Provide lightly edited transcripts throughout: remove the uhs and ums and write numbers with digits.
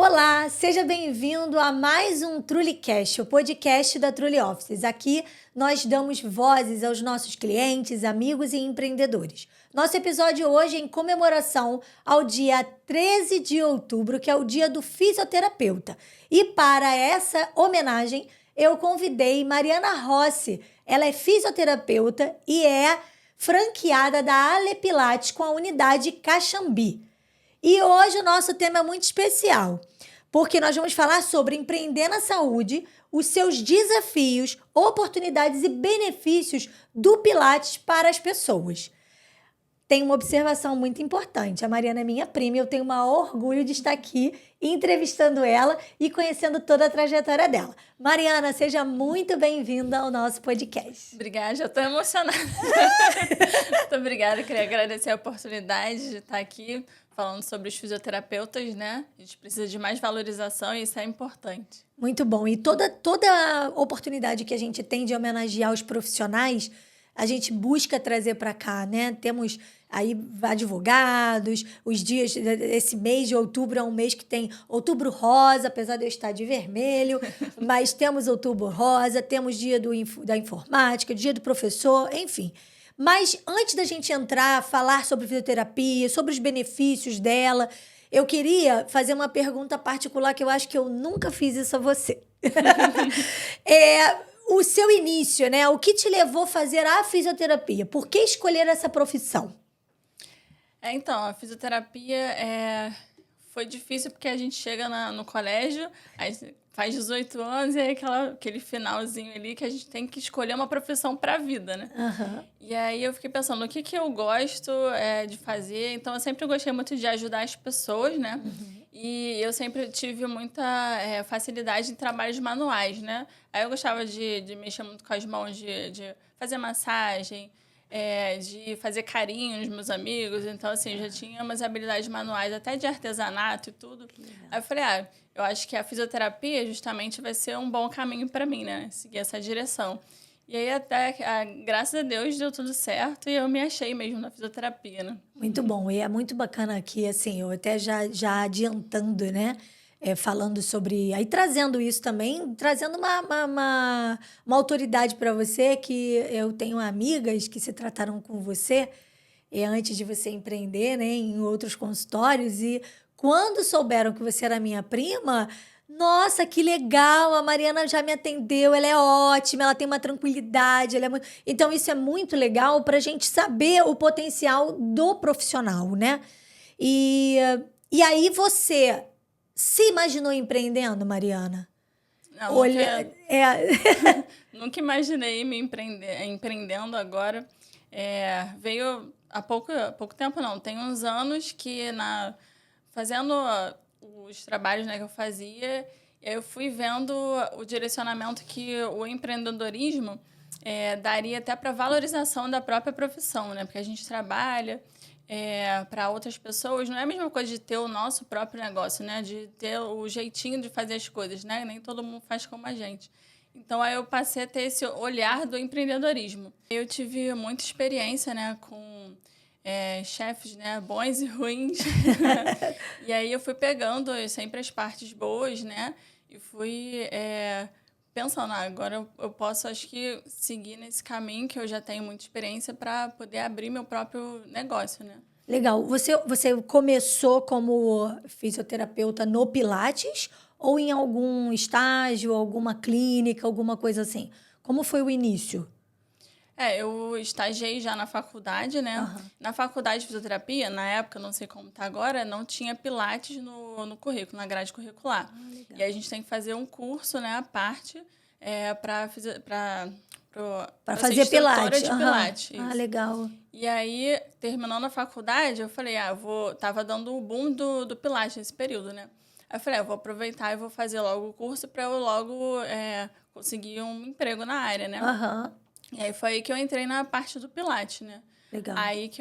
Olá, seja bem-vindo a mais um TrulyCast, o podcast da Truly Offices. Aqui nós damos vozes aos nossos clientes, amigos e empreendedores. Nosso episódio hoje é em comemoração ao dia 13 de outubro, que é o dia do fisioterapeuta. E para essa homenagem, eu convidei Mariana Rossi. Ela é fisioterapeuta e é franqueada da Ale Pilates com a unidade Caxambi. E hoje o nosso tema é muito especial, porque nós vamos falar sobre empreender na saúde, os seus desafios, oportunidades e benefícios do Pilates para as pessoas. Tem uma observação muito importante. A Mariana é minha prima e eu tenho o maior orgulho de estar aqui entrevistando ela e conhecendo toda a trajetória dela. Mariana, seja muito bem-vinda ao nosso podcast. Obrigada, já estou emocionada. Muito obrigada, queria agradecer a oportunidade de estar aqui falando sobre os fisioterapeutas, né? A gente precisa de mais valorização e isso é importante. Muito bom. E toda oportunidade que a gente tem de homenagear os profissionais, a gente busca trazer para cá, né? Temos aí advogados, os dias, esse mês de outubro é um mês que tem outubro rosa, apesar de eu estar de vermelho, mas temos outubro rosa, temos dia da informática, dia do professor, enfim. Mas antes da gente falar sobre fisioterapia, sobre os benefícios dela, eu queria fazer uma pergunta particular que eu acho que eu nunca fiz isso a você. O seu início, né? O que te levou a fazer a fisioterapia? Por que escolher essa profissão? Então, a fisioterapia foi difícil porque a gente chega no colégio, aí faz 18 anos e é aquele finalzinho ali que a gente tem que escolher uma profissão para a vida, né? Uhum. E aí eu fiquei pensando, o que eu gosto de fazer? Então, eu sempre gostei muito de ajudar as pessoas, né? Uhum. E eu sempre tive muita facilidade em trabalhos manuais, né? Aí eu gostava de mexer muito com as mãos, de fazer massagem, de fazer carinho nos meus amigos. Então, assim, já tinha umas habilidades manuais, até de artesanato e tudo. Aí eu falei, eu acho que a fisioterapia justamente vai ser um bom caminho para mim, né? Seguir essa direção. E aí, até, graças a Deus, deu tudo certo e eu me achei mesmo na fisioterapia, né? Muito bom. E é muito bacana aqui, assim, eu até já adiantando, né? Falando sobre... Aí trazendo isso também, trazendo uma autoridade para você, que eu tenho amigas que se trataram com você antes de você empreender, né? Em outros consultórios. E quando souberam que você era minha prima... Nossa, que legal, a Mariana já me atendeu, ela é ótima, ela tem uma tranquilidade, Então, isso é muito legal para a gente saber o potencial do profissional, né? E aí você se imaginou empreendendo, Mariana? Não, nunca imaginei me empreendendo agora. Veio há pouco tempo, não. Tem uns anos que fazendo os trabalhos, né, que eu fazia, eu fui vendo o direcionamento que o empreendedorismo daria até para valorização da própria profissão, né? Porque a gente trabalha para outras pessoas, não é a mesma coisa de ter o nosso próprio negócio, né? De ter o jeitinho de fazer as coisas, né? Nem todo mundo faz como a gente. Então, aí eu passei a ter esse olhar do empreendedorismo. Eu tive muita experiência, né, com chefes, né, bons e ruins. E aí eu fui pegando sempre as partes boas, né? E fui pensando, agora eu posso, acho que, seguir nesse caminho que eu já tenho muita experiência para poder abrir meu próprio negócio, né? Legal. Você começou como fisioterapeuta no Pilates ou em algum estágio, alguma clínica, alguma coisa assim? Como foi o início? Eu estagiei já na faculdade, né? Uhum. Na faculdade de fisioterapia, na época, não sei como está agora, não tinha Pilates no currículo, na grade curricular. E aí a gente tem que fazer um curso, né, à parte, para fazer Pilates. De Pilates. Uhum. Legal. E aí, terminando a faculdade, eu falei, tava dando o boom do Pilates nesse período, né? Aí eu falei, eu vou aproveitar e vou fazer logo o curso para eu logo conseguir um emprego na área, né? Aham. E aí foi aí que eu entrei na parte do Pilates, né? Legal. Aí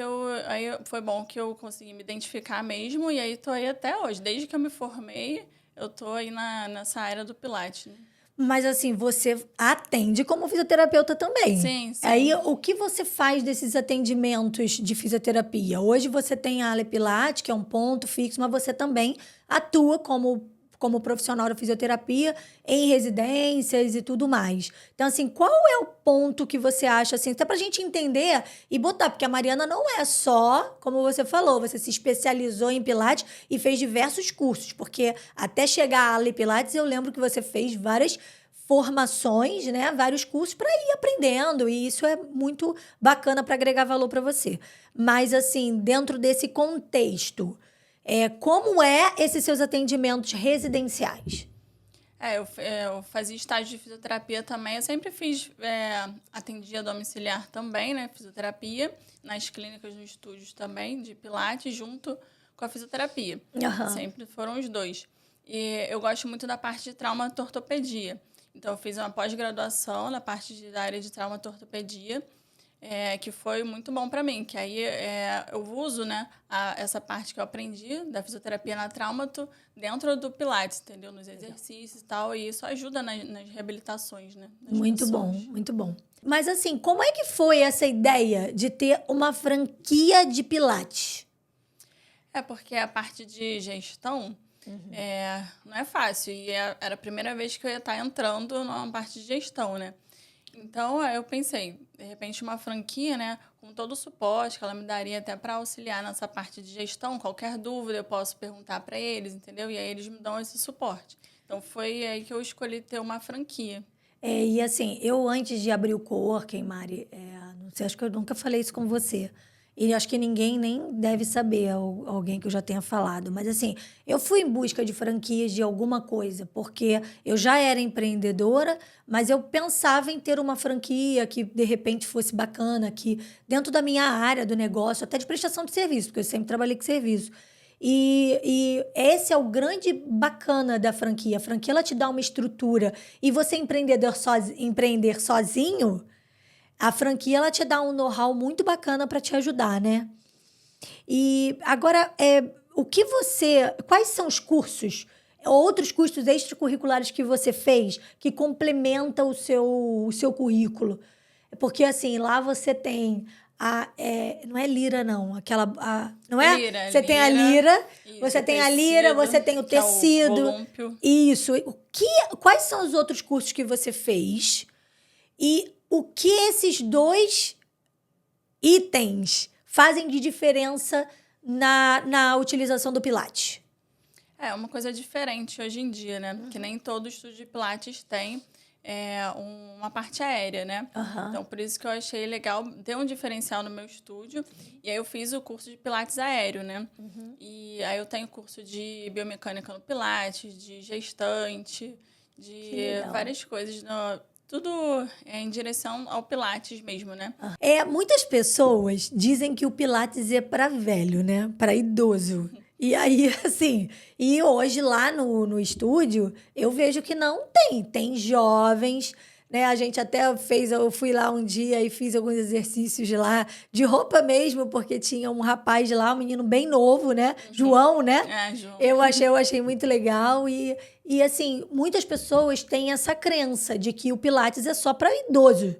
foi bom que eu consegui me identificar mesmo, e aí tô aí até hoje. Desde que eu me formei, eu tô aí nessa área do Pilates, né? Mas, assim, você atende como fisioterapeuta também. Sim. Aí, o que você faz desses atendimentos de fisioterapia? Hoje você tem a Ale Pilates, que é um ponto fixo, mas você também atua como como profissional da fisioterapia em residências e tudo mais. Então, assim, qual é o ponto que você acha, assim, até pra gente entender e botar, porque a Mariana não é só, como você falou, você se especializou em Pilates e fez diversos cursos, porque até chegar a Ale Pilates, eu lembro que você fez várias formações, né, vários cursos para ir aprendendo, e isso é muito bacana para agregar valor para você. Mas, assim, dentro desse contexto, como esses seus atendimentos residenciais? Eu fazia estágio de fisioterapia também. Eu sempre atendia domiciliar também, né? Fisioterapia, nas clínicas, nos estúdios também, de Pilates, junto com a fisioterapia. Aham. Sempre foram os dois. E eu gosto muito da parte de traumatortopedia. Então, eu fiz uma pós-graduação na parte da área de traumatortopedia, que foi muito bom para mim, que aí eu uso, né, essa parte que eu aprendi da fisioterapia na traumato dentro do Pilates, entendeu? Nos exercícios e tal, e isso ajuda nas reabilitações, né? Muito bom, muito bom. Mas assim, como é que foi essa ideia de ter uma franquia de Pilates? Porque a parte de gestão não é fácil, e era a primeira vez que eu ia estar entrando numa parte de gestão, né? Então, eu pensei, de repente, uma franquia, né, com todo o suporte que ela me daria até para auxiliar nessa parte de gestão, qualquer dúvida eu posso perguntar para eles, entendeu? E aí eles me dão esse suporte. Então, foi aí que eu escolhi ter uma franquia. E assim, eu antes de abrir o coworking, Mari, não sei, acho que eu nunca falei isso com você. E acho que ninguém nem deve saber, alguém que eu já tenha falado. Mas assim, eu fui em busca de franquias de alguma coisa, porque eu já era empreendedora, mas eu pensava em ter uma franquia que de repente fosse bacana, que dentro da minha área do negócio, até de prestação de serviço, porque eu sempre trabalhei com serviço. E esse é o grande bacana da franquia. A franquia ela te dá uma estrutura. E você empreender sozinho, a franquia ela te dá um know-how muito bacana para te ajudar, né? E agora, quais são os cursos, outros cursos extracurriculares que você fez que complementa o seu currículo? Porque assim, lá você tem não é lira, não. Não é? Lira, Você tem a lira, isso, você tem a tecido, lira, você tem o que é o tecido. volúmpio. Isso. Quais são os outros cursos que você fez? E o que esses dois itens fazem de diferença na utilização do Pilates? É uma coisa diferente hoje em dia, né? Que nem todo estúdio de Pilates tem uma parte aérea, né? Então, por isso que eu achei legal ter um diferencial no meu estúdio. E aí eu fiz o curso de Pilates aéreo, né? E aí eu tenho curso de biomecânica no Pilates, de gestante, de várias coisas. Tudo em direção ao Pilates mesmo, né? Muitas pessoas dizem que o Pilates é para velho, né? Para idoso. E aí, assim, e hoje lá no estúdio, eu vejo que não tem. Tem jovens, né? A gente até eu fui lá um dia e fiz alguns exercícios lá, de roupa mesmo, porque tinha um rapaz lá, um menino bem novo, né? João, né? João. Eu achei muito legal e assim, muitas pessoas têm essa crença de que o Pilates é só para idoso.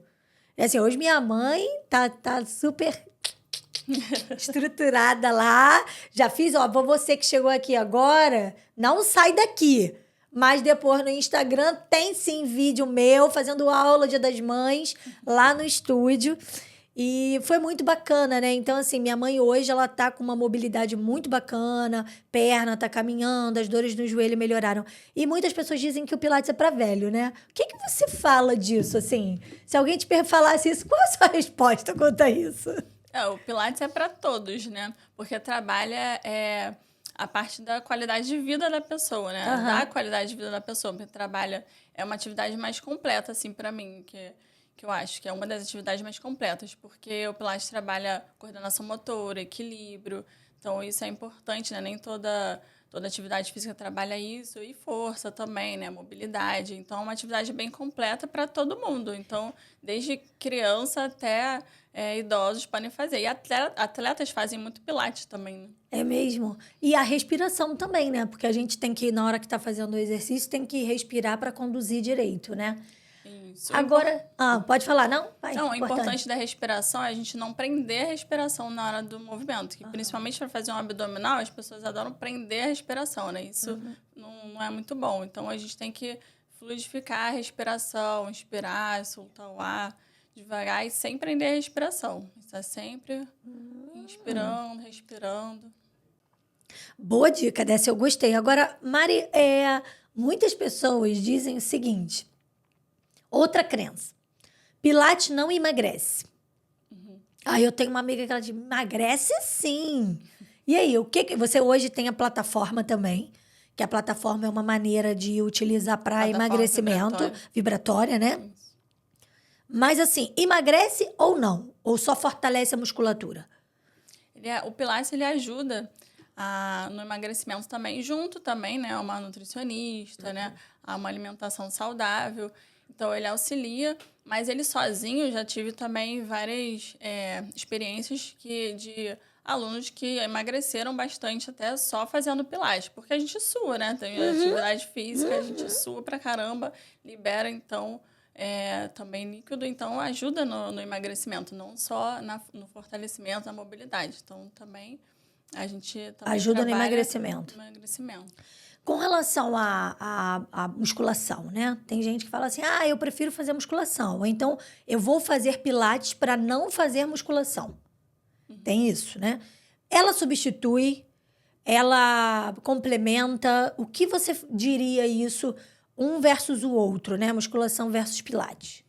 Assim, hoje minha mãe tá super estruturada lá. Já fiz, você que chegou aqui agora, não sai daqui. Mas depois no Instagram tem sim vídeo meu fazendo aula Dia das Mães lá no estúdio. E foi muito bacana, né? Então, assim, minha mãe hoje, ela tá com uma mobilidade muito bacana, perna tá caminhando, as dores no joelho melhoraram. E muitas pessoas dizem que o Pilates é para velho, né? O que você fala disso, assim? Se alguém te falasse isso, qual a sua resposta quanto a isso? O Pilates é para todos, né? Porque trabalha a parte da qualidade de vida da pessoa, né? Da qualidade de vida da pessoa. Porque trabalha... É uma atividade mais completa, assim, para mim, que eu acho que é uma das atividades mais completas. Porque o Pilates trabalha coordenação motora, equilíbrio. Então, isso é importante, né? Nem toda atividade física trabalha isso. E força também, né? Mobilidade. Então, é uma atividade bem completa para todo mundo. Então, desde criança até... idosos podem fazer. E atletas fazem muito pilates também, né? É mesmo. E a respiração também, né? Porque a gente tem que, na hora que tá fazendo o exercício, tem que respirar para conduzir direito, né? Isso. Agora... pode falar, não? Vai, não, o importante da respiração é a gente não prender a respiração na hora do movimento. Que principalmente para fazer um abdominal, as pessoas adoram prender a respiração, né? Isso não não é muito bom. Então, a gente tem que fluidificar a respiração, inspirar, soltar o ar devagar e sem prender a respiração. Está sempre inspirando, respirando. Boa dica dessa, eu gostei. Agora, Mari, muitas pessoas dizem o seguinte, outra crença, Pilates não emagrece. Aí eu tenho uma amiga que ela diz, emagrece sim. E aí, o que você hoje tem a plataforma também, que a plataforma é uma maneira de utilizar para emagrecimento, vibratória, né? Isso. Mas assim, emagrece ou não? Ou só fortalece a musculatura? O Pilates, ele ajuda no emagrecimento também, junto também, né, a uma nutricionista, né, a uma alimentação saudável. Então, ele auxilia, mas ele sozinho, eu já tive também várias experiências de alunos que emagreceram bastante até só fazendo Pilates, porque a gente sua, né, tem atividade física, a gente sua pra caramba, libera, então, também líquido, então ajuda no emagrecimento, não só no fortalecimento, na mobilidade. Então, também a gente também Ajuda no trabalha emagrecimento. no emagrecimento. Com relação à musculação, né? Tem gente que fala assim, eu prefiro fazer musculação. Ou então, eu vou fazer pilates para não fazer musculação. Tem isso, né? Ela substitui, ela complementa. O que você diria isso, um versus o outro, né? Musculação versus pilates.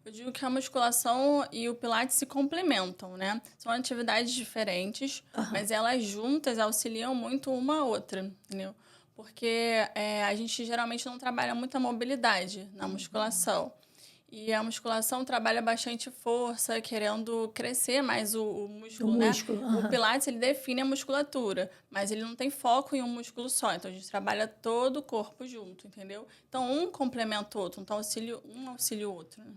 Eu digo que a musculação e o Pilates se complementam, né? São atividades diferentes, mas elas juntas auxiliam muito uma a outra, entendeu? Porque a gente geralmente não trabalha muita mobilidade na musculação. E a musculação trabalha bastante força, querendo crescer mais o músculo, né? O Pilates, ele define a musculatura, mas ele não tem foco em um músculo só. Então, a gente trabalha todo o corpo junto, entendeu? Então, um complementa o outro. Então, um auxilia o outro, né?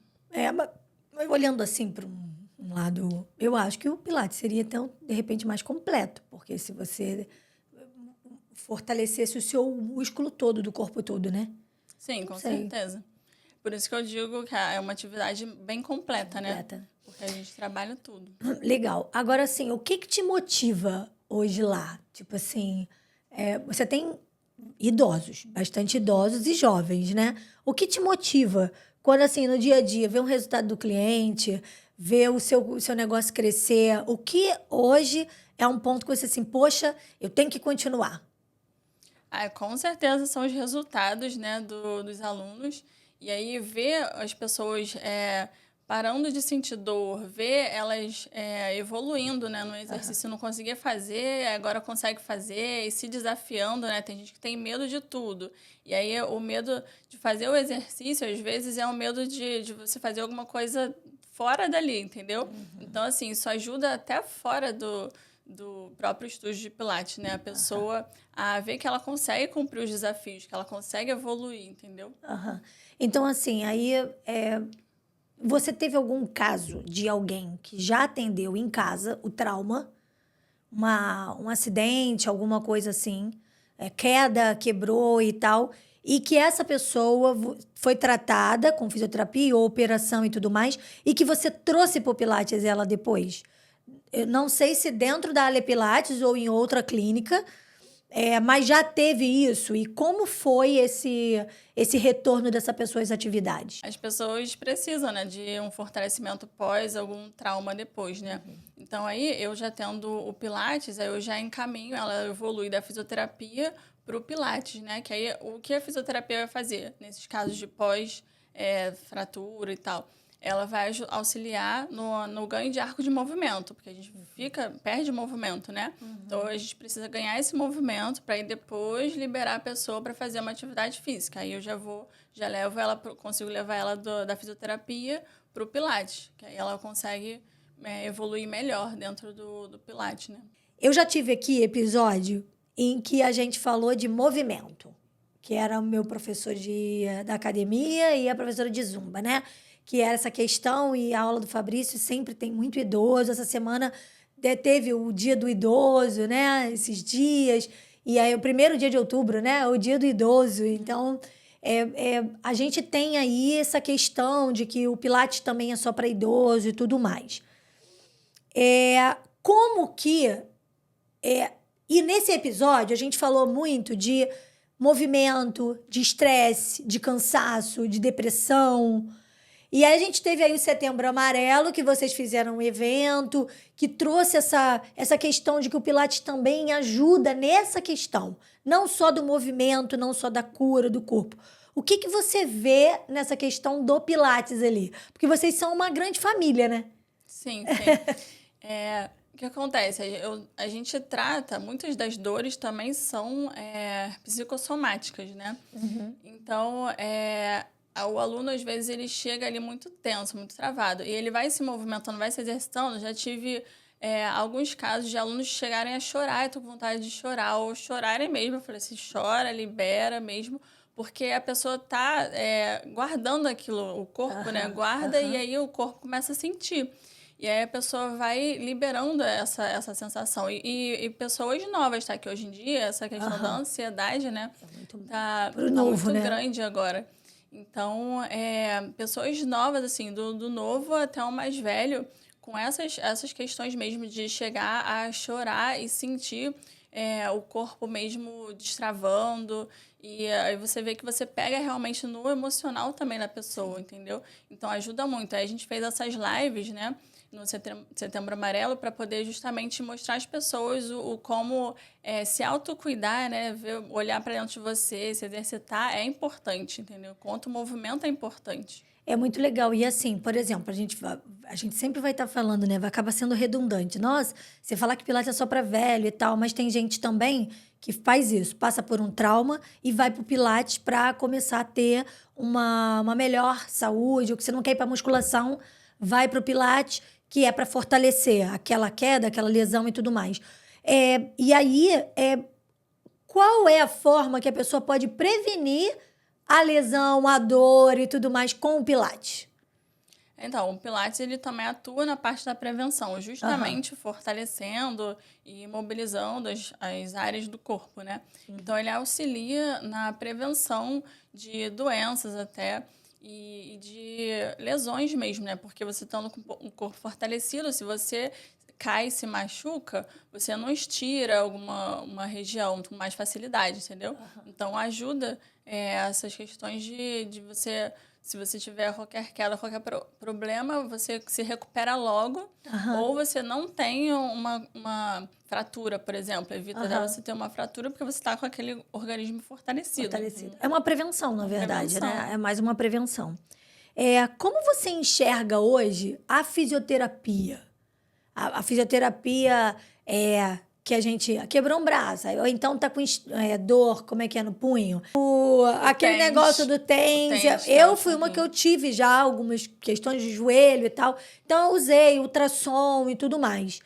Mas olhando assim para um lado, eu acho que o Pilates seria, então, de repente, mais completo. Porque se você fortalecesse o seu músculo todo, do corpo todo, né? Sim, com certeza. Por isso que eu digo que é uma atividade bem completa, né? Porque a gente trabalha tudo. Legal. Agora, assim, o que te motiva hoje lá? Tipo assim, você tem idosos, bastante idosos e jovens, né? O que te motiva quando, assim, no dia a dia, ver um resultado do cliente, ver o seu negócio crescer? O que hoje é um ponto que você, assim, poxa, eu tenho que continuar? Com certeza são os resultados, né, dos alunos. E aí, ver as pessoas parando de sentir dor, ver elas evoluindo, né, no exercício, não conseguia fazer, agora consegue fazer, e se desafiando, né? Tem gente que tem medo de tudo. E aí, o medo de fazer o exercício, às vezes, é o medo de você fazer alguma coisa fora dali, entendeu? Então, assim, isso ajuda até fora do próprio estúdio de Pilates, né? A pessoa a ver que ela consegue cumprir os desafios, que ela consegue evoluir, entendeu? Então, assim, aí você teve algum caso de alguém que já atendeu em casa o trauma, um acidente, alguma coisa assim, queda, quebrou e tal, e que essa pessoa foi tratada com fisioterapia ou operação e tudo mais, e que você trouxe para o Pilates ela depois? Eu não sei se dentro da Ale Pilates ou em outra clínica, mas já teve isso. E como foi esse retorno dessa pessoa às atividades? As pessoas precisam, né, de um fortalecimento pós algum trauma depois, né? Então, aí, eu já tendo o Pilates, aí eu já encaminho, ela evolui da fisioterapia para o Pilates, né? Que aí, o que a fisioterapia vai fazer nesses casos de fratura e tal? Ela vai auxiliar no ganho de arco de movimento, porque a gente perde movimento, né? Então, a gente precisa ganhar esse movimento para aí depois liberar a pessoa para fazer uma atividade física. Aí eu já levo ela, consigo levar ela da fisioterapia para o Pilates, que aí ela consegue evoluir melhor dentro do Pilates, né? Eu já tive aqui episódio em que a gente falou de movimento, que era o meu professor da academia e a professora de Zumba, né? Que era essa questão, e a aula do Fabrício sempre tem muito idoso. Essa semana teve o dia do idoso, né? Esses dias. E aí, o primeiro dia de outubro, né? O dia do idoso. Então, a gente tem aí essa questão de que o Pilates também é só para idoso e tudo mais. Como que... E nesse episódio, a gente falou muito de movimento, de estresse, de cansaço, de depressão. E aí a gente teve aí o Setembro Amarelo, que vocês fizeram um evento, que trouxe essa questão de que o Pilates também ajuda nessa questão. Não só do movimento, não só da cura do corpo. O que você vê nessa questão do Pilates ali? Porque vocês são uma grande família, né? Sim, sim. O que acontece? A gente trata, muitas das dores também são psicossomáticas, né? Então, o aluno, às vezes, ele chega ali muito tenso, muito travado. E ele vai se movimentando, vai se exercitando. Já tive alguns casos de alunos chegarem a chorar, eu tô com vontade de chorar, ou chorarem mesmo. Eu falei assim, chora, libera mesmo. Porque a pessoa tá guardando aquilo, o corpo, né? Guarda e aí o corpo começa a sentir. E aí a pessoa vai liberando essa sensação. E pessoas novas, tá? Que hoje em dia, essa questão da ansiedade, né? Tá muito né? grande agora. Então, pessoas novas, assim, do novo até o mais velho, com essas questões mesmo de chegar a chorar e sentir o corpo mesmo destravando. E aí você vê que você pega realmente no emocional também da pessoa, entendeu? Então, ajuda muito. Aí a gente fez essas lives, né? No Setembro Amarelo, para poder justamente mostrar às pessoas o como se autocuidar, né? Olhar para dentro de você, se exercitar é importante, entendeu? Quanto o movimento é importante. É muito legal. E assim, por exemplo, a gente sempre vai estar falando, né? Acaba sendo redundante. Nossa, você falar que Pilates é só para velho e tal, mas tem gente também que faz isso, passa por um trauma e vai pro Pilates para começar a ter uma melhor saúde, ou que você não quer ir para musculação, vai pro Pilates, que é para fortalecer aquela queda, aquela lesão e tudo mais. E aí, qual é a forma que a pessoa pode prevenir a lesão, a dor e tudo mais com o Pilates? Então, o Pilates ele também atua na parte da prevenção, justamente fortalecendo e mobilizando as áreas do corpo, né? Então, ele auxilia na prevenção de doenças até e de lesões mesmo, né? Porque você estando com o corpo fortalecido, se você cai e se machuca, você não estira uma região com mais facilidade, entendeu? Então, ajuda essas questões de você... Se você tiver qualquer queda, qualquer problema, você se recupera logo. Ou você não tem uma fratura, por exemplo. Evita você ter uma fratura porque você está com aquele organismo fortalecido. É uma prevenção, na verdade, prevenção. né? É mais uma prevenção. Como você enxerga hoje a fisioterapia? A fisioterapia que a gente quebrou um braço, ou então tá com dor, como é que é, no punho. Aquele negócio do TENS. Eu fui uma que eu tive já algumas questões de joelho e tal. Então, eu usei ultrassom e tudo mais.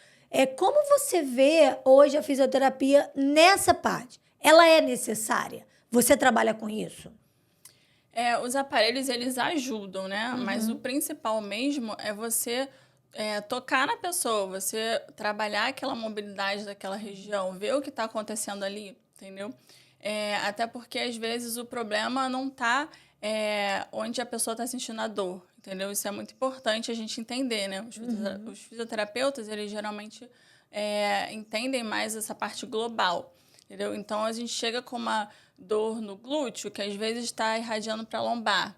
Como você vê hoje a fisioterapia nessa parte? Ela é necessária? Você trabalha com isso? Os aparelhos, eles ajudam, né? Mas o principal mesmo é você... tocar na pessoa, você trabalhar aquela mobilidade daquela região, ver o que está acontecendo ali, entendeu? Até porque, às vezes, o problema não está onde a pessoa está sentindo a dor, entendeu? Isso é muito importante a gente entender, né? Os fisioterapeutas, eles geralmente entendem mais essa parte global, entendeu? Então, a gente chega com uma dor no glúteo, que às vezes está irradiando para a lombar,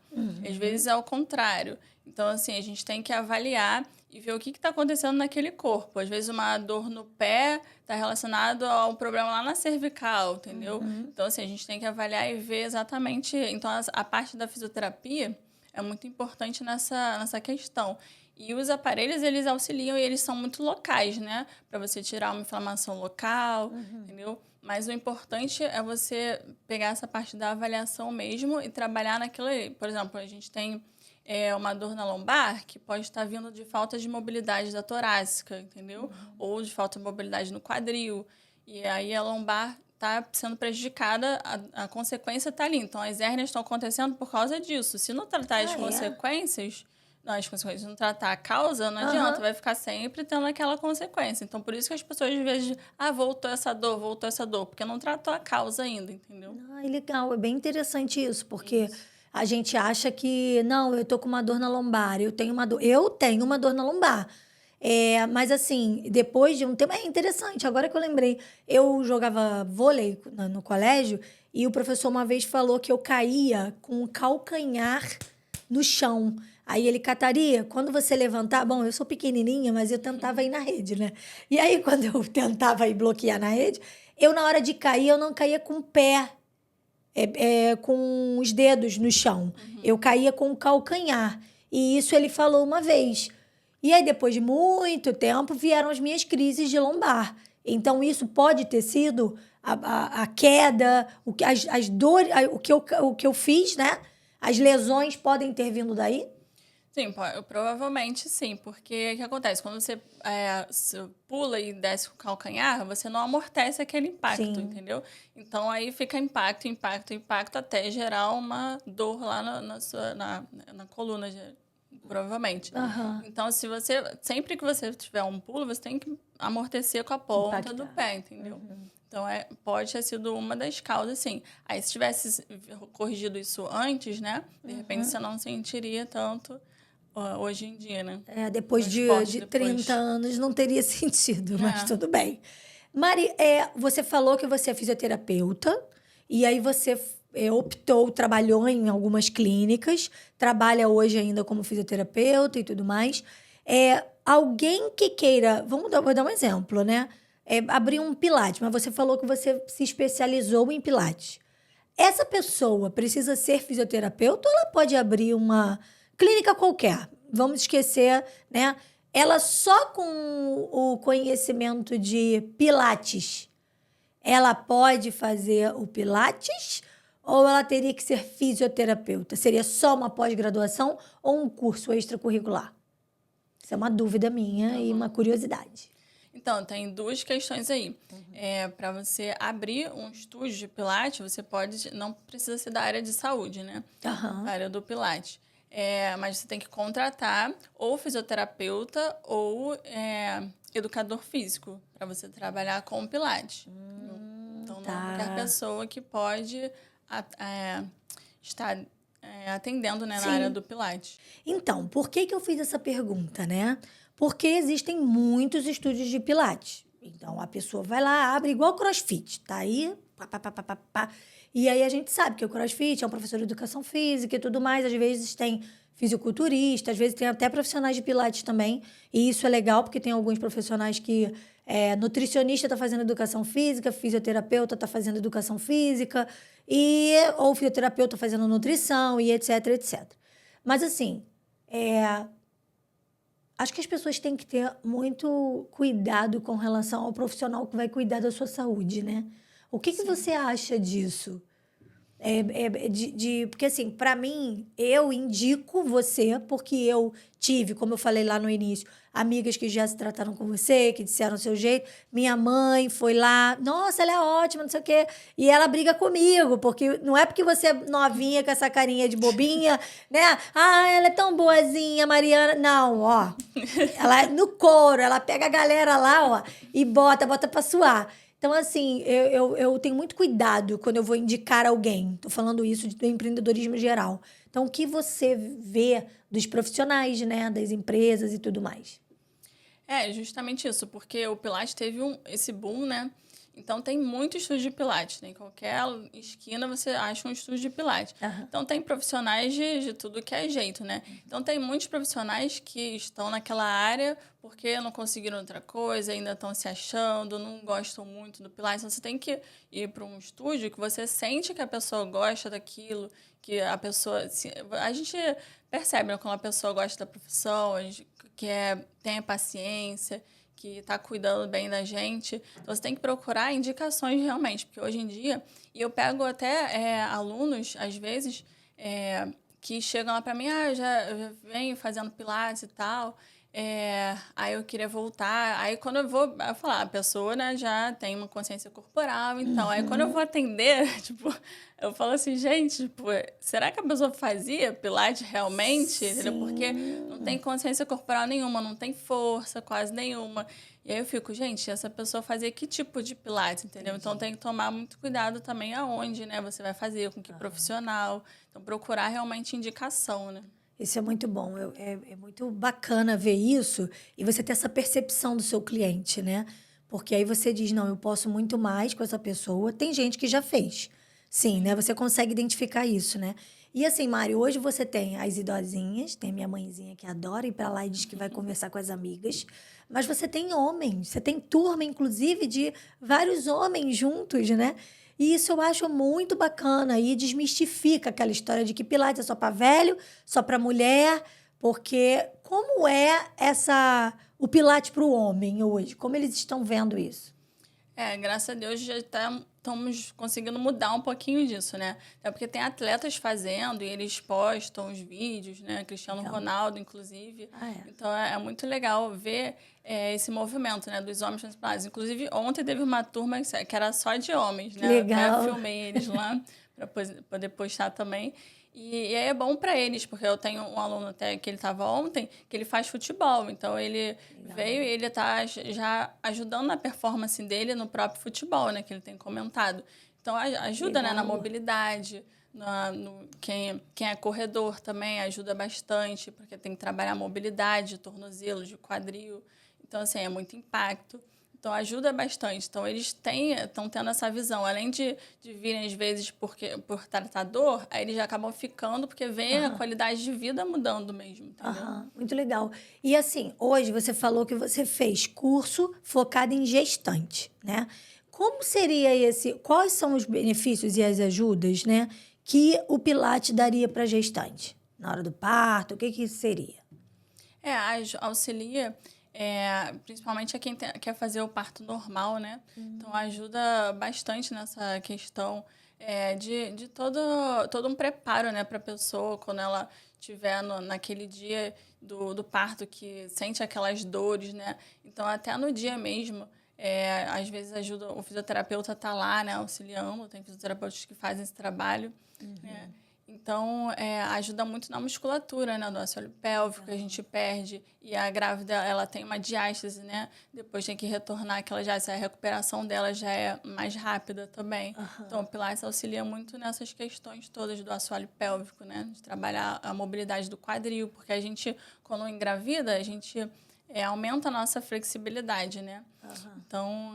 às vezes é ao contrário. Então, assim, a gente tem que avaliar e ver o que está acontecendo naquele corpo. Às vezes, uma dor no pé está relacionado a um problema lá na cervical, entendeu? Então, assim, a gente tem que avaliar e ver exatamente... Então, a parte da fisioterapia é muito importante nessa questão. E os aparelhos, eles auxiliam e eles são muito locais, né? Para você tirar uma inflamação local, entendeu? Mas o importante é você pegar essa parte da avaliação mesmo e trabalhar naquilo ali. Por exemplo, a gente tem... uma dor na lombar que pode estar vindo de falta de mobilidade da torácica, entendeu? Ou de falta de mobilidade no quadril. E aí a lombar está sendo prejudicada, a consequência está ali. Então, as hérnias estão acontecendo por causa disso. Se não tratar as consequências... Não, as consequências, não tratar a causa, não adianta. Vai ficar sempre tendo aquela consequência. Então, por isso que as pessoas, às vezes, voltou essa dor. Porque não tratou a causa ainda, entendeu? Legal. É bem interessante isso, porque... A gente acha que, não, eu tô com uma dor na lombar, eu tenho uma dor na lombar. Mas assim, depois de um tempo... É interessante, agora que eu lembrei. Eu jogava vôlei no colégio e o professor uma vez falou que eu caía com o calcanhar no chão. Aí ele, Cataria, quando você levantar... Bom, eu sou pequenininha, mas eu tentava ir na rede, né? E aí, quando eu tentava ir bloquear na rede, eu, na hora de cair, eu não caía com o pé, com os dedos no chão. Eu caía com o calcanhar. E isso ele falou uma vez. E aí, depois de muito tempo, vieram as minhas crises de lombar. Então, isso pode ter sido a queda, as dores, o que eu fiz, né? As lesões podem ter vindo daí? Sim, provavelmente sim, porque o que acontece? Quando você pula e desce com o calcanhar, você não amortece aquele impacto, Sim. entendeu? Então aí fica impacto, até gerar uma dor lá na coluna, provavelmente. Aham. Então, sempre que você tiver um pulo, você tem que amortecer com a ponta do pé, entendeu? Então, pode ter sido uma das causas, sim. Aí, se tivesse corrigido isso antes, né? De repente, você não sentiria tanto hoje em dia, né? Depois No de esporte 30 anos não teria sentido, mas tudo bem. Mari, você falou que você é fisioterapeuta e aí você optou, trabalhou em algumas clínicas, trabalha hoje ainda como fisioterapeuta e tudo mais. Alguém que queira... Vou dar um exemplo, né? Abrir um Pilates, mas você falou que você se especializou em Pilates. Essa pessoa precisa ser fisioterapeuta ou ela pode abrir uma clínica qualquer? Vamos esquecer, né? Ela só com o conhecimento de Pilates, ela pode fazer o Pilates ou ela teria que ser fisioterapeuta? Seria só uma pós-graduação ou um curso extracurricular? Isso é uma dúvida minha e uma curiosidade. Então, tem duas questões aí. Para você abrir um estúdio de Pilates, você não precisa ser da área de saúde, né? Da área do Pilates. Mas você tem que contratar ou fisioterapeuta ou educador físico para você trabalhar com Pilates. Então, não é qualquer pessoa que pode estar atendendo, né, na área do Pilates. Então, por que eu fiz essa pergunta, né? Porque existem muitos estúdios de Pilates. Então, a pessoa vai lá, abre igual CrossFit, tá aí, pá. E aí a gente sabe que o CrossFit é um professor de educação física e tudo mais. Às vezes tem fisiculturista, às vezes tem até profissionais de Pilates também. E isso é legal, porque tem alguns profissionais que... nutricionista está fazendo educação física, fisioterapeuta está fazendo educação física, ou fisioterapeuta fazendo nutrição e etc. Mas, assim, acho que as pessoas têm que ter muito cuidado com relação ao profissional que vai cuidar da sua saúde, né? O que você acha disso? Porque, assim, para mim, eu indico você, porque eu tive, como eu falei lá no início, amigas que já se trataram com você, que disseram o seu jeito. Minha mãe foi lá, nossa, ela é ótima, não sei o quê. E ela briga comigo, porque não é porque você é novinha com essa carinha de bobinha, né? Ah, ela é tão boazinha, Mariana. Não, ó. Ela no couro, ela pega a galera lá, ó, e bota pra suar. Então, assim, eu tenho muito cuidado quando eu vou indicar alguém. Estou falando isso do empreendedorismo geral. Então, o que você vê dos profissionais, né, das empresas e tudo mais? Justamente isso, porque o Pilates teve esse boom, né? Então, tem muito estúdio de Pilates, né? Em qualquer esquina você acha um estúdio de Pilates. Então, tem profissionais de tudo que é jeito, né? Então, tem muitos profissionais que estão naquela área porque não conseguiram outra coisa, ainda estão se achando, não gostam muito do Pilates. Então, você tem que ir para um estúdio que você sente que a pessoa gosta daquilo, que a pessoa... A gente percebe, né, quando a pessoa gosta da profissão, tem paciência, que está cuidando bem da gente. Então, você tem que procurar indicações realmente, porque hoje em dia... E eu pego até alunos, às vezes, que chegam lá para mim, eu já venho fazendo Pilates e tal, aí eu queria voltar. Aí, quando eu vou falar, a pessoa, né, já tem uma consciência corporal, então... Aí, quando eu vou atender, tipo... Eu falo assim, gente, tipo, será que a pessoa fazia Pilates realmente? Entendeu? Porque não tem consciência corporal nenhuma, não tem força quase nenhuma. E aí eu fico, gente, essa pessoa fazia que tipo de Pilates, entendeu? Entendi. Então tem que tomar muito cuidado também aonde, né, você vai fazer, com que profissional. Então procurar realmente indicação, né? Isso é muito bom. É muito bacana ver isso e você ter essa percepção do seu cliente, né? Porque aí você diz, não, eu posso muito mais com essa pessoa. Tem gente que já fez. Sim, né? Você consegue identificar isso, né? E assim, Mário, hoje você tem as idosinhas, tem a minha mãezinha que adora ir para lá e diz que vai conversar com as amigas, mas você tem homens, você tem turma, inclusive, de vários homens juntos, né? E isso eu acho muito bacana e desmistifica aquela história de que Pilates é só para velho, só para mulher, porque como é o Pilates para o homem hoje? Como eles estão vendo isso? Graças a Deus já estamos conseguindo mudar um pouquinho disso, né? Até porque tem atletas fazendo e eles postam os vídeos, né? Cristiano Legal. Ronaldo, inclusive. Ah, é. Então, é muito legal ver esse movimento, né? Dos homens transplanados. Inclusive, ontem teve uma turma que era só de homens, né? Legal. Até filmei eles lá para poder postar também. E aí é bom para eles, porque eu tenho um aluno até que ele estava ontem, que ele faz futebol. Então, ele veio e ele está já ajudando na performance dele no próprio futebol, né? Que ele tem comentado. Então, ajuda, né, na mobilidade. Quem é corredor também ajuda bastante, porque tem que trabalhar a mobilidade de tornozelo, de quadril. Então, assim, é muito impacto. Então, ajuda bastante. Então, eles estão tendo essa visão. Além de virem, às vezes, por tratar dor, aí eles já acabam ficando, porque vem a qualidade de vida mudando mesmo, entendeu? Muito legal. E assim, hoje você falou que você fez curso focado em gestante, né? Como seria quais são os benefícios e as ajudas, né, que o Pilates daria para gestante? Na hora do parto, o que isso seria? Auxilia, principalmente a quem quer fazer o parto normal, né? Então, ajuda bastante nessa questão de todo um preparo, né, para a pessoa, quando ela estiver naquele dia do parto, que sente aquelas dores, né? Então, até no dia mesmo, às vezes ajuda, o fisioterapeuta tá lá, né, auxiliando, tem fisioterapeutas que fazem esse trabalho, né? Então, ajuda muito na musculatura, né, do assoalho pélvico, que a gente perde. E a grávida, ela tem uma diástase, né? Depois tem que retornar aquela diástase. A recuperação dela já é mais rápida também. Então, o Pilates auxilia muito nessas questões todas do assoalho pélvico, né? De trabalhar a mobilidade do quadril, porque a gente, quando engravida, a gente aumenta a nossa flexibilidade, né? Então,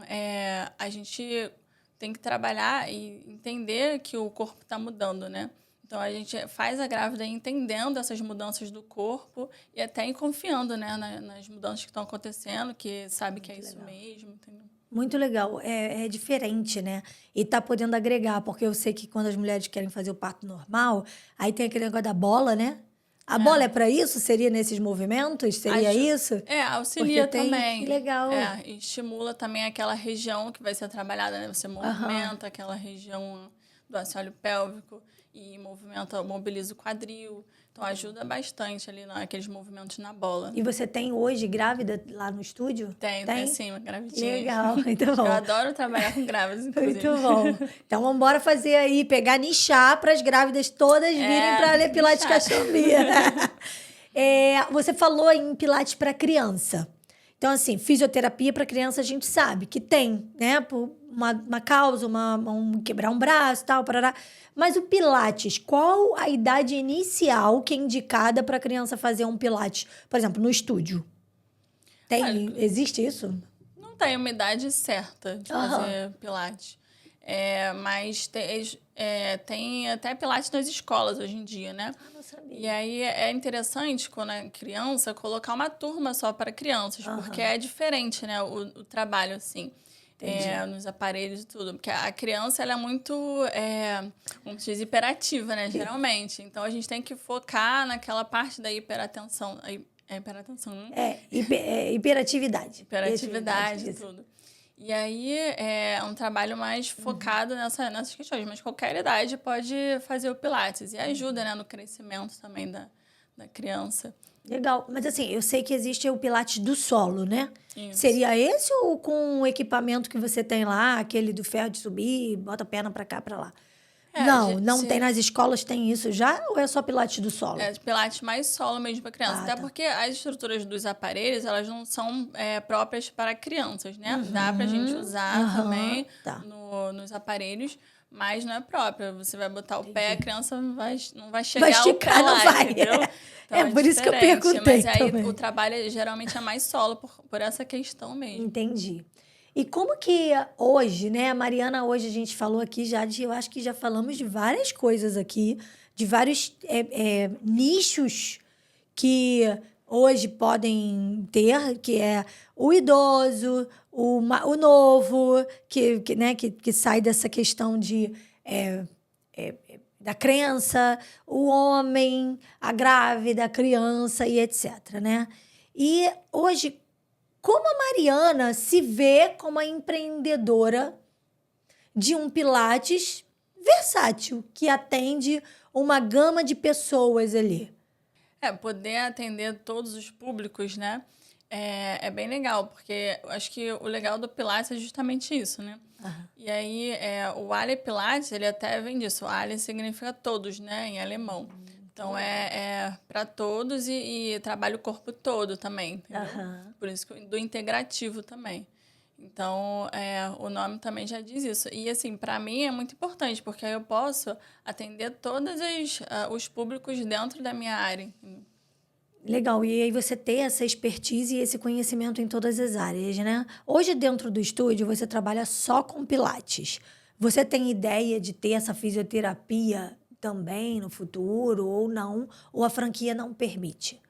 a gente tem que trabalhar e entender que o corpo está mudando, né? Então, a gente faz a grávida entendendo essas mudanças do corpo e até confiando, né, nas mudanças que estão acontecendo, que sabe que é isso mesmo, entendeu? Muito legal. É diferente, né? E tá podendo agregar, porque eu sei que quando as mulheres querem fazer o parto normal, aí tem aquele negócio da bola, né? A bola é para isso? Seria nesses movimentos? Seria isso? Auxilia Porque também. Que legal. Estimula também aquela região que vai ser trabalhada, né? Você movimenta aquela região do assoalho pélvico e mobiliza o quadril. Então, ajuda bastante ali naqueles movimentos na bola. E você tem hoje grávida lá no estúdio? Tem sim, uma gravidinha. Legal, muito bom. Eu adoro trabalhar com grávidas, inclusive. Muito bom. Então, vamos embora fazer aí, nichar para as grávidas todas virem para ler Pilates Caxambia. Você falou em Pilates para criança. Então, assim, fisioterapia para criança a gente sabe que tem, né? Por uma causa, quebrar um braço e tal, parará. Mas o Pilates, qual a idade inicial que é indicada para a criança fazer um Pilates? Por exemplo, no estúdio. Existe isso? Não tem uma idade certa de fazer Pilates. Mas tem até Pilates nas escolas hoje em dia, né? Não sabia. E aí é interessante, quando é criança, colocar uma turma só para crianças, porque é diferente, né, o trabalho, assim, nos aparelhos e tudo. Porque a criança, ela é muito, como se diz, hiperativa, né, geralmente. Então, a gente tem que focar naquela parte da hiperatenção. Hiperatenção, né? Hiperatividade. Hiperatividade e tudo. E aí é um trabalho mais focado nessas questões. Mas qualquer idade pode fazer o Pilates. E ajuda, né, no crescimento também da criança. Legal. Mas assim, eu sei que existe o Pilates do solo, né? Isso. Seria esse ou com o equipamento que você tem lá, aquele do ferro de subir, bota a perna pra cá, pra lá? Não tem nas escolas, tem isso já? Ou é só Pilates do solo? Pilates mais solo mesmo para criança. Até porque as estruturas dos aparelhos, elas não são próprias para crianças, né? Dá pra gente usar também nos aparelhos, mas não é própria. Você vai botar o pé, a criança não vai Vai chegar ao esticar, pé não lá, vai. entendeu? Então, É por isso que eu diferente. perguntei Mas aí também. o trabalho geralmente é mais solo por essa questão mesmo. Entendi. E como que hoje, né, a Mariana, hoje a gente falou aqui eu acho que já falamos de várias coisas aqui, de vários nichos que hoje podem ter, que é o idoso, o novo, né, que sai dessa questão da crença, o homem, a grávida, a criança e etc, né? E hoje, como a Mariana se vê como a empreendedora de um Pilates versátil, que atende uma gama de pessoas ali? Poder atender todos os públicos, né? É bem legal, porque eu acho que o legal do Pilates é justamente isso, né? Aham. E aí, o Ale Pilates, ele até vem disso. Ale significa todos, né? Em alemão. Então, é para todos e trabalha o corpo todo também, entendeu? Aham. Por isso que do integrativo também. Então, o nome também já diz isso. E, assim, para mim é muito importante, porque aí eu posso atender todos os públicos dentro da minha área. Legal. E aí você ter essa expertise e esse conhecimento em todas as áreas, né? Hoje, dentro do estúdio, você trabalha só com Pilates. Você tem ideia de ter essa fisioterapia também no futuro ou não? Ou a franquia não permite?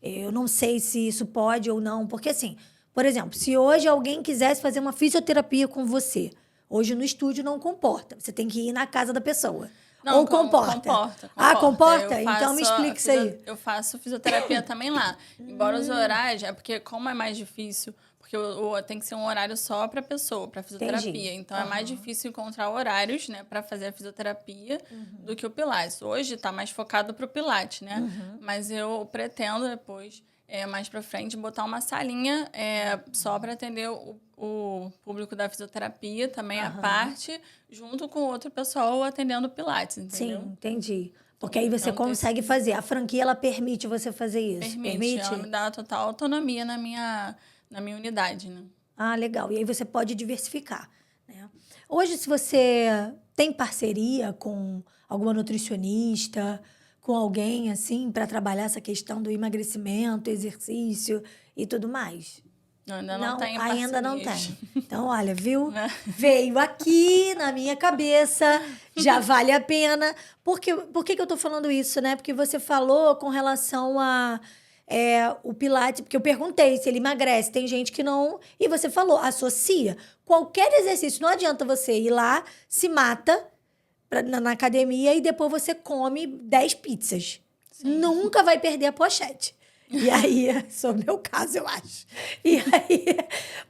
Eu não sei se isso pode ou não, porque assim, por exemplo, se hoje alguém quisesse fazer uma fisioterapia com você, hoje no estúdio não comporta. Você tem que ir na casa da pessoa. Não, Ou comporta? comporta. Ah, comporta? Eu Então me faço explica isso aí. Eu faço fisioterapia também lá. Embora os horários, porque como é mais difícil, porque tem que ser um horário só para pessoa, para fisioterapia. Entendi. Então é mais difícil encontrar horários, né, para fazer a fisioterapia do que o Pilates. Hoje tá mais focado pro Pilates, né? Mas eu pretendo depois, mais para frente, botar uma salinha só para atender o público da fisioterapia, também a parte, junto com outro pessoal atendendo o Pilates, entendeu? Sim, entendi. Porque aí você Então, consegue fazer. A franquia, ela permite você fazer isso? Permite. Ela me dá total autonomia na minha unidade, né? Ah, legal. E aí você pode diversificar, né? Hoje, se você tem parceria com alguma nutricionista, com alguém assim, para trabalhar essa questão do emagrecimento, exercício e tudo mais? Eu ainda não tenho ainda não parcerias. tem. Então, olha, viu? Veio aqui na minha cabeça, já vale a pena. Por que eu tô falando isso, né? Porque você falou com relação a o Pilates, porque eu perguntei se ele emagrece. Tem gente que não. E você falou, associa. Qualquer exercício, não adianta você ir lá, se mata na academia e depois você come 10 pizzas. Sim. Nunca vai perder a pochete. E aí, esse é o meu caso, eu acho. E aí,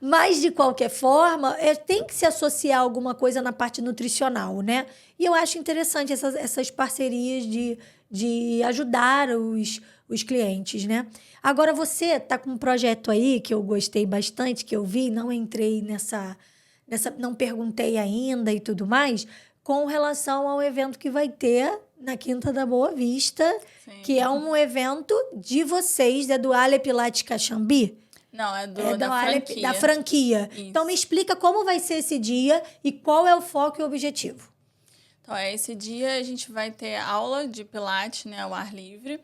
mas de qualquer forma, tem que se associar alguma coisa na parte nutricional, né? E eu acho interessante essas parcerias de ajudar os clientes, né? Agora, você tá com um projeto aí que eu gostei bastante, que eu vi, não entrei nessa não perguntei ainda e tudo mais, com relação ao evento que vai ter na Quinta da Boa Vista, sim, que é um evento de vocês, do Ale Pilates Caxambi? Não, da franquia. Da franquia. Isso. Então, me explica como vai ser esse dia e qual é o foco e o objetivo. Então, esse dia a gente vai ter aula de Pilates, né, ao ar livre,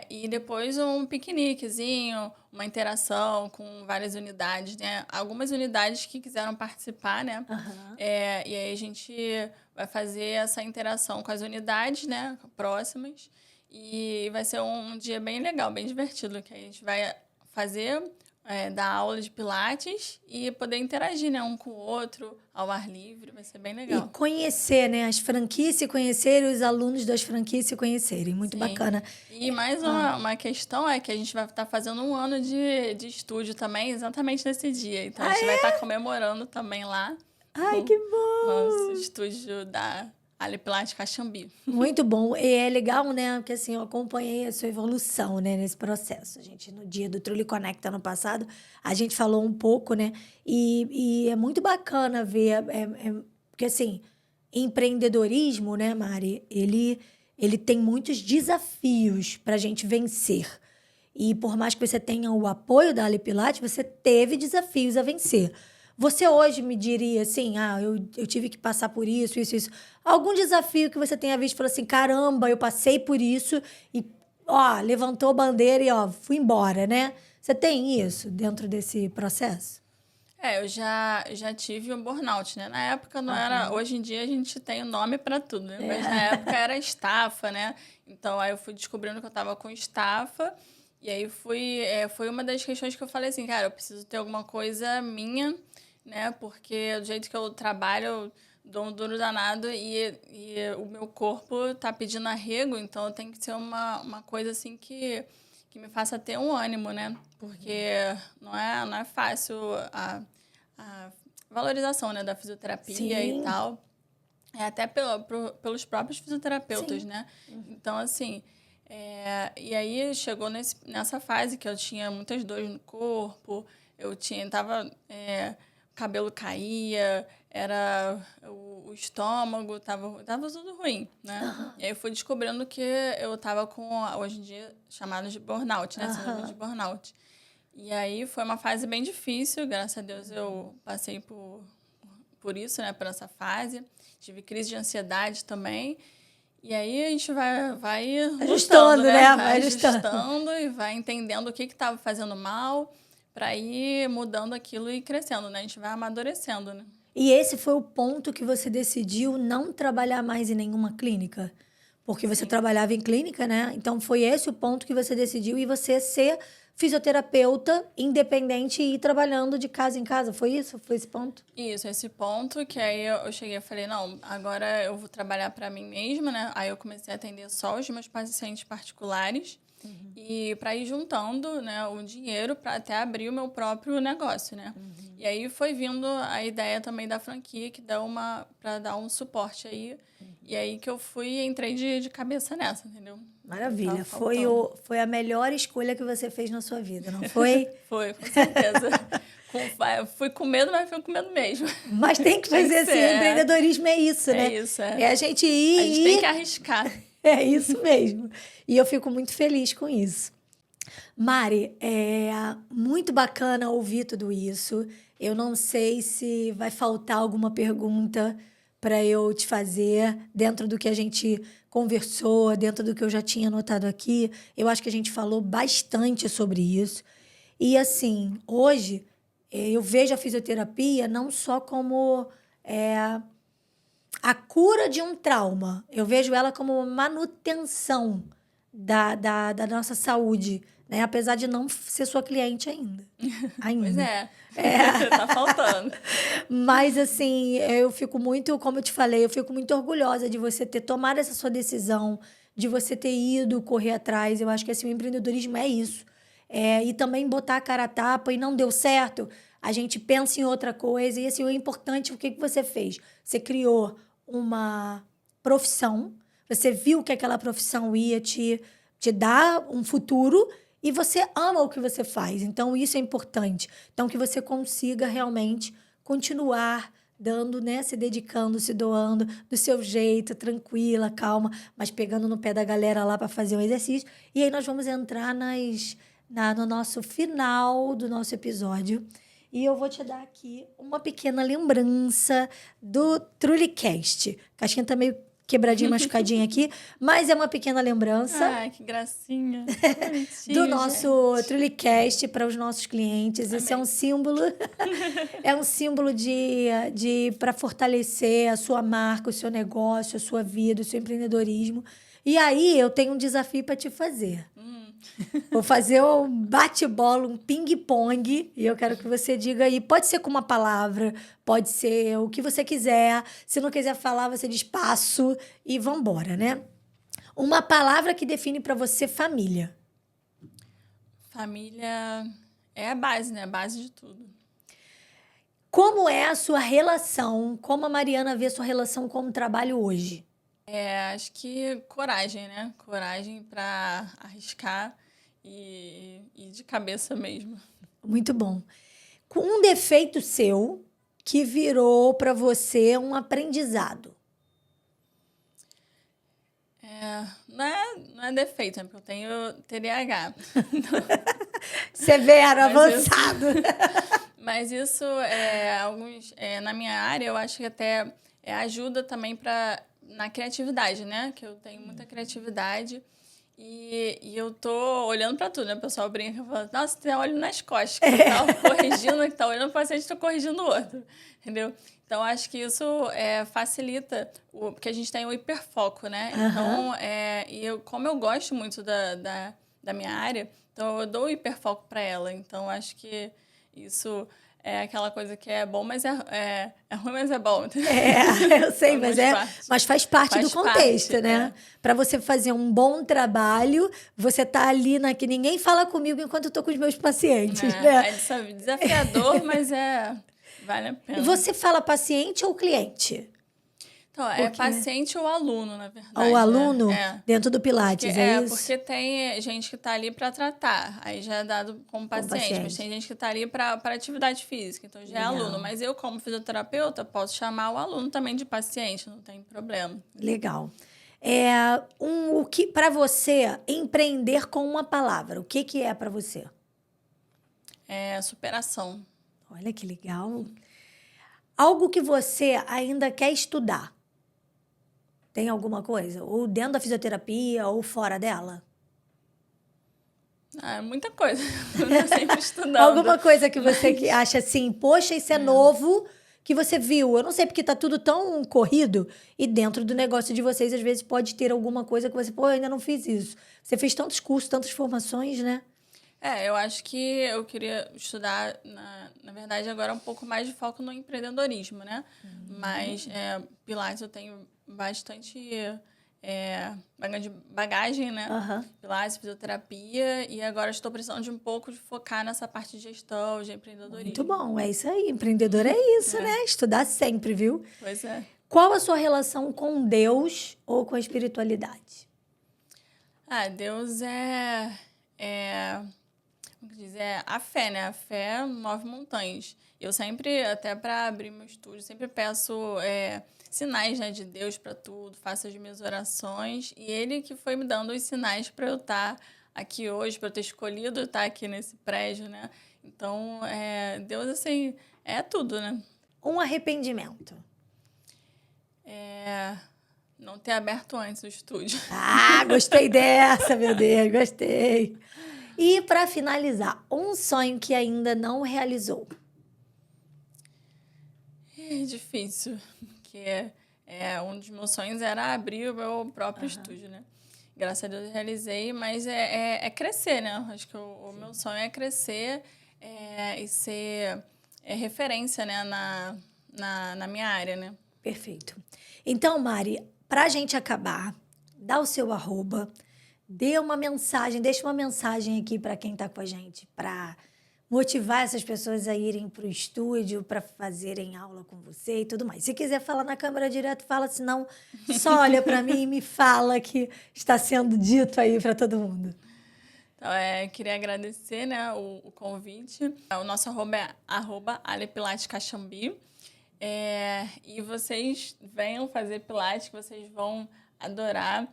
e depois um piqueniquezinho, uma interação com várias unidades, né? Algumas unidades que quiseram participar, né? Uhum. E aí a gente vai fazer essa interação com as unidades, né, próximas. E vai ser um dia bem legal, bem divertido, que a gente vai fazer, dar aula de Pilates e poder interagir, né, um com o outro, ao ar livre, vai ser bem legal. E conhecer, né, as franquias se conhecerem, os alunos das franquias se conhecerem, muito sim, bacana. E mais uma questão é que a gente vai estar fazendo um ano de estúdio também, exatamente nesse dia. Então, a gente vai estar comemorando também lá. Ai, que bom! Nosso estúdio da Ale Pilates Caxambi. Muito bom. E é legal, né? Porque assim, eu acompanhei a sua evolução, né, nesse processo. A gente, no dia do Trulli Conecta ano passado, a gente falou um pouco, né? E é muito bacana ver. Porque assim, empreendedorismo, né, Mari? Ele tem muitos desafios para a gente vencer. E por mais que você tenha o apoio da Ale Pilates, você teve desafios a vencer. Você hoje me diria assim, eu tive que passar por isso, isso, isso. Algum desafio que você tenha visto e falou assim, caramba, eu passei por isso e, levantou a bandeira e, fui embora, né? Você tem isso dentro desse processo? Eu já tive um burnout, né? Na época não era... Hoje em dia a gente tem o nome para tudo, né? Mas na época era estafa, né? Então, aí eu fui descobrindo que eu tava com estafa. E aí foi uma das questões que eu falei assim, cara, eu preciso ter alguma coisa minha, né? Porque do jeito que eu trabalho, eu dou um duro danado e o meu corpo tá pedindo arrego. Então, tem que ser uma coisa assim que me faça ter um ânimo, né? Porque não é fácil a valorização, né, da fisioterapia Sim. e tal. É até pelos próprios fisioterapeutas, Sim. né? Então, assim... e aí chegou nessa fase que eu tinha muitas dores no corpo, o cabelo caía, era o estômago, tava tudo ruim, né? E aí eu fui descobrindo que eu tava com, hoje em dia, chamados de burnout, né? Síndrome de burnout. E aí foi uma fase bem difícil, graças a Deus eu passei por isso, né? Por essa fase. Tive crise de ansiedade também. E aí a gente vai Ajustando, lutando, né? Vai ajustando e vai entendendo o que estava fazendo mal para ir mudando aquilo e crescendo, né? A gente vai amadurecendo, né? E esse foi o ponto que você decidiu não trabalhar mais em nenhuma clínica? Porque você trabalhava em clínica, né? Então foi esse o ponto que você decidiu e você ser fisioterapeuta independente e ir trabalhando de casa em casa. Foi isso? Foi esse ponto? Isso, esse ponto que aí eu cheguei e falei, não, agora eu vou trabalhar para mim mesma, né? Aí eu comecei a atender só os meus pacientes particulares e para ir juntando, né, o dinheiro para até abrir o meu próprio negócio, né? E aí foi vindo a ideia também da franquia que dá para dar um suporte aí. E aí que eu entrei de cabeça nessa, entendeu? Maravilha. Foi a melhor escolha que você fez na sua vida, não foi? Foi, com certeza. Fui com medo, mas fui com medo mesmo. Mas tem que fazer assim. Empreendedorismo é isso, né? É isso, É a gente ir. A gente tem que arriscar. É isso mesmo. E eu fico muito feliz com isso. Mari, é muito bacana ouvir tudo isso. Eu não sei se vai faltar alguma pergunta para eu te fazer dentro do que a gente conversou, dentro do que eu já tinha anotado aqui. Eu acho que a gente falou bastante sobre isso. E assim, hoje eu vejo a fisioterapia não só como a cura de um trauma. Eu vejo ela como uma manutenção da nossa saúde, né? Apesar de não ser sua cliente ainda. Pois é. Tá faltando. Mas, assim, eu fico muito, como eu te falei, eu fico muito orgulhosa de você ter tomado essa sua decisão, de você ter ido correr atrás. Eu acho que, assim, o empreendedorismo é isso. E também botar a cara a tapa e não deu certo, a gente pensa em outra coisa. E, assim, o importante, o que você fez? Você criou uma profissão, você viu que aquela profissão ia te dar um futuro e você ama o que você faz. Então, isso é importante. Então, que você consiga realmente continuar dando, né? Se dedicando, se doando do seu jeito, tranquila, calma, mas pegando no pé da galera lá para fazer um exercício. E aí nós vamos entrar no nosso final do nosso episódio. E eu vou te dar aqui uma pequena lembrança do TrulyCast. A caixinha tá meio quebradinha, machucadinha aqui, mas é uma pequena lembrança. Ai, que gracinha. Do nosso TrulyCast para os nossos clientes. Amém. Isso é um símbolo. É um símbolo para fortalecer a sua marca, o seu negócio, a sua vida, o seu empreendedorismo. E aí eu tenho um desafio para te fazer. Vou fazer um bate-bola, um ping-pong, e eu quero que você diga aí, pode ser com uma palavra, pode ser o que você quiser. Se não quiser falar, você diz passo e vambora, né? Uma palavra que define para você família. Família é a base, né? A base de tudo. Como é a sua relação? Como a Mariana vê a sua relação com o trabalho hoje? Acho que coragem, né? Coragem para arriscar e de cabeça mesmo. Muito bom. Com um defeito seu que virou para você um aprendizado. Não é defeito, né? Porque eu tenho TDAH. Severo, avançado. Mas isso, na minha área, eu acho que até ajuda também na criatividade, né? Que eu tenho muita criatividade e eu tô olhando para tudo, né? O pessoal brinca e fala, nossa, tem olho nas costas, que você tá corrigindo, que tá olhando para o paciente, tô corrigindo o outro, entendeu? Então, acho que isso facilita, porque a gente tem o hiperfoco, né? Então, como eu gosto muito da minha área, então eu dou o hiperfoco para ela. Então, acho que isso é aquela coisa que é bom, mas é ruim, mas é bom. Eu sei, mas faz parte do contexto, né? Para você fazer um bom trabalho, você tá ali que ninguém fala comigo enquanto eu tô com os meus pacientes, né? É desafiador, mas vale a pena. E você fala paciente ou cliente? Então, é paciente ou aluno, na verdade. Ou aluno né? dentro do Pilates, isso? Porque tem gente que está ali para tratar, aí já é dado como paciente, mas tem gente que está ali para atividade física, então já é aluno. Mas eu, como fisioterapeuta, posso chamar o aluno também de paciente, não tem problema. Legal. O que para você, empreender com uma palavra, o que é para você? É superação. Olha que legal. Algo que você ainda quer estudar? Tem alguma coisa? Ou dentro da fisioterapia, ou fora dela? Muita coisa. Eu tô sempre estudando. Alguma coisa que você que acha assim, poxa, isso é novo, que você viu. Eu não sei, porque tá tudo tão corrido. E dentro do negócio de vocês, às vezes, pode ter alguma coisa que você... Pô, eu ainda não fiz isso. Você fez tantos cursos, tantas formações, né? Eu acho que eu queria estudar, na verdade, agora um pouco mais de foco no empreendedorismo, né? Mas Pilates eu tenho bastante bagagem, né? Pilates, fisioterapia, e agora estou precisando de um pouco de focar nessa parte de gestão, de empreendedorismo. Muito bom, é isso aí. Empreendedor é isso, né? Estudar sempre, viu? Pois é. Qual a sua relação com Deus ou com a espiritualidade? Deus como diz, a fé, né? A fé move montanhas. Eu sempre, até para abrir meu estúdio, sempre peço sinais, né, de Deus para tudo, faço as minhas orações. E Ele que foi me dando os sinais para eu estar aqui hoje, para eu ter escolhido estar aqui nesse prédio, né? Então, Deus, assim, é tudo, né? Um arrependimento? Não ter aberto antes o estúdio. Gostei dessa, meu Deus, gostei. E, para finalizar, um sonho que ainda não realizou? É difícil, porque um dos meus sonhos era abrir o meu próprio estúdio, né? Graças a Deus eu realizei, mas é crescer, né? Acho que o meu sonho é crescer e ser referência, né? na minha área, né? Perfeito. Então, Mari, para a gente acabar, dá o seu @, dê uma mensagem, deixa uma mensagem aqui para quem está com a gente, para motivar essas pessoas a irem para o estúdio, para fazerem aula com você e tudo mais. Se quiser falar na câmera direto, fala, senão só olha para mim e me fala que está sendo dito aí para todo mundo. Então, queria agradecer, né, o convite. O nosso @ é @alepilatescaxambi. E vocês venham fazer Pilates, que vocês vão adorar.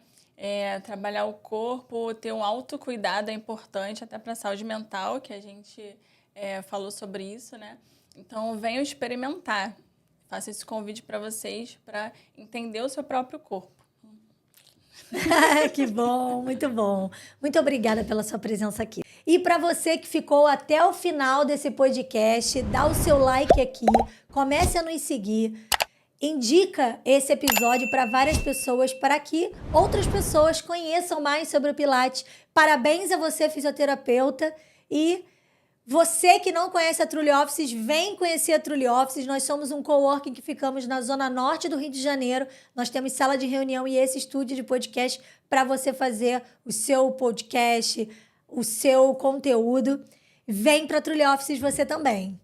Trabalhar o corpo, ter um autocuidado é importante, até para a saúde mental, que a gente falou sobre isso, né? Então, venham experimentar. Faço esse convite para vocês para entender o seu próprio corpo. Que bom, muito bom. Muito obrigada pela sua presença aqui. E para você que ficou até o final desse podcast, dá o seu like aqui, comece a nos seguir. Indica esse episódio para várias pessoas, para que outras pessoas conheçam mais sobre o Pilates. Parabéns a você, fisioterapeuta. E você que não conhece a Trulli Offices, vem conhecer a Trulli Offices. Nós somos um coworking que ficamos na zona norte do Rio de Janeiro. Nós temos sala de reunião e esse estúdio de podcast para você fazer o seu podcast, o seu conteúdo. Vem para a Trulli Offices você também.